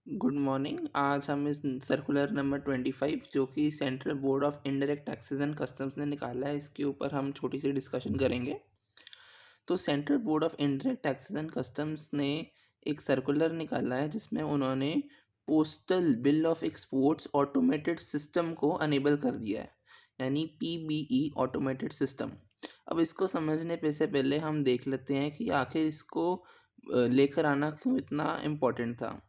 Good morning. आज हम इस सर्कुलर नंबर 25 जो कि central board of indirect taxes and customs ने निकाला है, इसके ऊपर हम छोटी सी डिस्कशन करेंगे। तो central board of indirect taxes and customs ने एक सर्कुलर निकाला है जिसमें उन्होंने postal bill of exports automated system को अनेबल कर दिया है, यानी पीबीई ऑटोमेटेड सिस्टम। अब इसको समझने पे से पहले हम देख लेते हैं कि आखिर इसको लेकर आना क्यों इतना इम्पोर्टेंट था।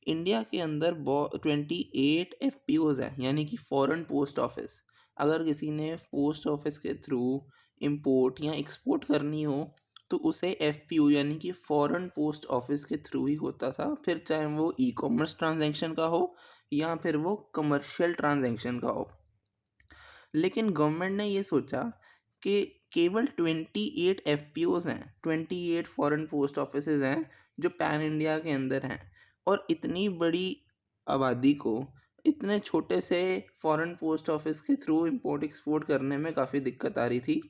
इंडिया के अंदर 28 एफपीओज हैं, यानी कि फॉरेन पोस्ट ऑफिस। अगर किसी ने पोस्ट ऑफिस के थ्रू इंपोर्ट या एक्सपोर्ट करनी हो तो उसे एफपीओ यानी कि फॉरेन पोस्ट ऑफिस के थ्रू ही होता था, फिर चाहे वो ई कॉमर्स ट्रांजैक्शन का हो या फिर वो कमर्शियल ट्रांजैक्शन का हो। लेकिन गवर्नमेंट ने ये सोचा कि केवल 28 एफपीओज हैं, 28 फॉरेन पोस्ट ऑफिस हैं जो पैन इंडिया के अंदर हैं, और इतनी बड़ी आबादी को इतने छोटे से फॉरेन पोस्ट ऑफिस के थ्रू इंपोर्ट एक्सपोर्ट करने में काफ़ी दिक्कत आ रही थी।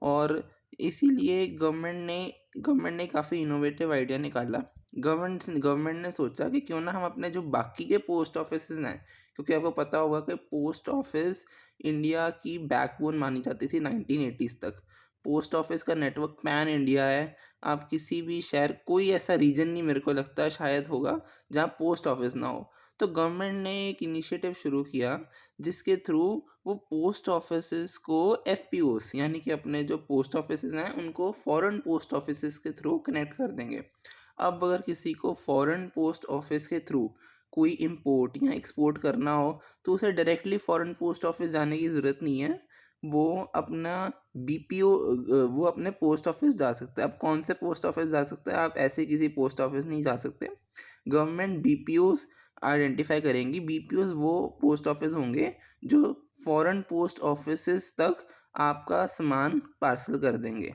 और इसीलिए गवर्नमेंट ने काफ़ी इनोवेटिव आइडिया निकाला। गवर्नमेंट ने सोचा कि क्यों ना हम अपने जो बाकी के पोस्ट ऑफिस हैं, क्योंकि आपको पता होगा कि पोस्ट ऑफिस इंडिया की बैकबोन मानी जाती थी 1980s तक। पोस्ट ऑफिस का नेटवर्क पैन इंडिया है। आप किसी भी शहर, कोई ऐसा रीजन नहीं मेरे को लगता है शायद होगा जहाँ पोस्ट ऑफिस ना हो। तो गवर्नमेंट ने एक इनिशिएटिव शुरू किया जिसके थ्रू वो पोस्ट ऑफिसेस को एफपीओस यानी कि अपने जो पोस्ट ऑफिसेस हैं उनको फॉरेन पोस्ट ऑफिसेस के थ्रू कनेक्ट कर देंगे। अब अगर किसी को फॉरेन पोस्ट ऑफिस के थ्रू कोई इंपोर्ट या एक्सपोर्ट करना हो तो उसे डायरेक्टली फॉरेन पोस्ट ऑफिस जाने की ज़रूरत नहीं है। वो अपना बीपीओ वो अपने पोस्ट ऑफिस जा सकता है। अब कौन से पोस्ट ऑफिस जा सकता है? आप ऐसे किसी पोस्ट ऑफिस नहीं जा सकते। गवर्नमेंट बीपीओस आइडेंटिफाई करेंगी। बीपीओस वो पोस्ट ऑफिस होंगे जो फॉरेन पोस्ट ऑफिसेस तक आपका सामान पार्सल कर देंगे,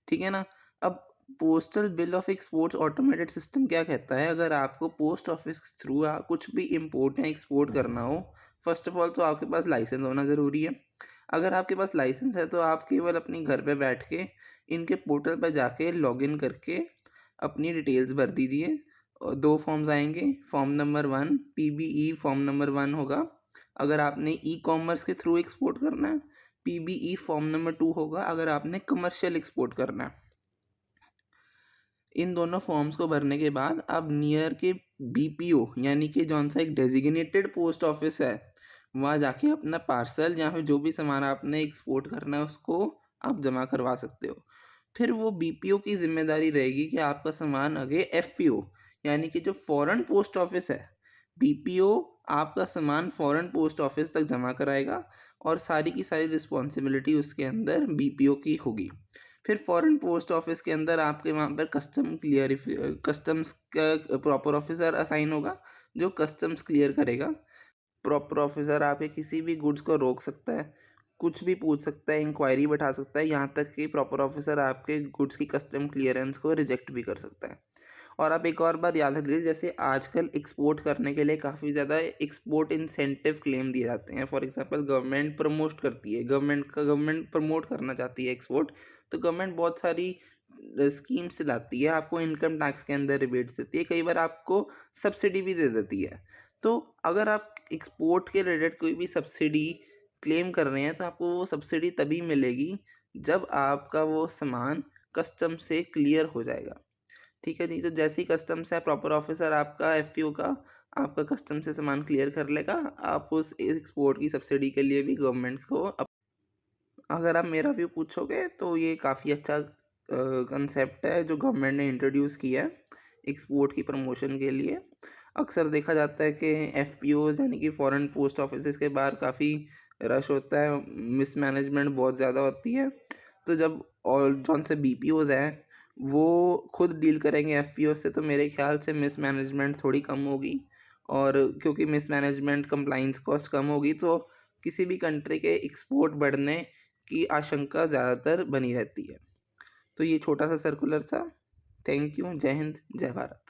ठीक है ना। अब postal bill of exports automated system क्या कहता है? अगर आपको पोस्ट ऑफिस के थ्रू कुछ भी इंपोर्ट या एक्सपोर्ट करना हो, फर्स्ट ऑफ ऑल तो आपके पास लाइसेंस होना ज़रूरी है। अगर आपके पास लाइसेंस है तो आप केवल अपनी घर पे बैठ के इनके पोर्टल पर जाके लॉगिन करके अपनी डिटेल्स भर दीजिए। और 2 फॉर्म्स आएंगे। फॉर्म नंबर 1 पीबीई फॉर्म नंबर 1 होगा अगर आपने ई कॉमर्स के थ्रू एक्सपोर्ट करना है। पीबीई फॉर्म नंबर 2 होगा अगर आपने कमर्शियल एक्सपोर्ट करना है। इन दोनों फॉर्म्स को भरने के बाद आप नियर के बीपीओ यानी कि जौन सा एक डेजिग्नेटेड पोस्ट ऑफिस है वहाँ जाके अपना पार्सल या फिर जो भी सामान आपने एक्सपोर्ट करना है उसको आप जमा करवा सकते हो। फिर वो बीपीओ की जिम्मेदारी रहेगी कि आपका सामान आगे एफपीओ यानी कि जो फॉरेन पोस्ट ऑफिस है, बीपीओ आपका सामान फॉरेन पोस्ट ऑफिस तक जमा कराएगा और सारी की सारी रिस्पॉन्सिबिलिटी उसके अंदर बीपीओ की होगी। फिर फॉरेन पोस्ट ऑफिस के अंदर आपके वहाँ पर कस्टम्स का प्रॉपर ऑफिसर असाइन होगा जो कस्टम्स क्लियर करेगा। प्रॉपर ऑफिसर आपके किसी भी गुड्स को रोक सकता है, कुछ भी पूछ सकता है, इंक्वायरी बैठा सकता है, यहाँ तक कि प्रॉपर ऑफिसर आपके गुड्स की कस्टम क्लियरेंस को रिजेक्ट भी कर सकता है। और आप एक और बात याद रख लीजिए, जैसे आजकल एक्सपोर्ट करने के लिए काफ़ी ज़्यादा एक्सपोर्ट इंसेंटिव क्लेम दिए जाते हैं। फॉर एग्जांपल गवर्नमेंट प्रमोट करती है, गवर्नमेंट प्रमोट करना चाहती है एक्सपोर्ट, तो गवर्नमेंट बहुत सारी स्कीम्स चलाती है। आपको इनकम टैक्स के अंदर रिबेट्स देती है, कई बार आपको सब्सिडी भी दे देती है। तो अगर आप एक्सपोर्ट के रिलेटेड कोई भी सब्सिडी क्लेम कर रहे हैं तो आपको वो सब्सिडी तभी मिलेगी जब आपका वो सामान कस्टम से क्लियर हो जाएगा, ठीक है जी। तो जैसे ही कस्टम से प्रॉपर ऑफिसर आपका एफपीओ का आपका कस्टम से सामान क्लियर कर लेगा, आप उस एक्सपोर्ट की सब्सिडी के लिए भी गवर्नमेंट को अगर आप मेरा व्यू पूछोगे तो ये काफ़ी अच्छा कंसेप्ट है जो गवर्नमेंट ने इंट्रोड्यूस किया है एक्सपोर्ट की प्रमोशन के लिए। अक्सर देखा जाता है कि एफपीओज यानी कि फॉरेन पोस्ट ऑफिस के बाहर काफ़ी रश होता है, मिसमैनेजमेंट बहुत ज़्यादा होती है। तो जब और जौन से बीपीओज हैं वो खुद डील करेंगे एफपीओ से तो मेरे ख्याल से मिसमैनेजमेंट थोड़ी कम होगी। और क्योंकि मिसमैनेजमेंट कंप्लाइंस कॉस्ट कम होगी तो किसी भी कंट्री के एक्सपोर्ट बढ़ने की आशंका ज़्यादातर बनी रहती है। तो ये छोटा सा सर्कुलर था। Thank you. जय हिंद, जय भारत।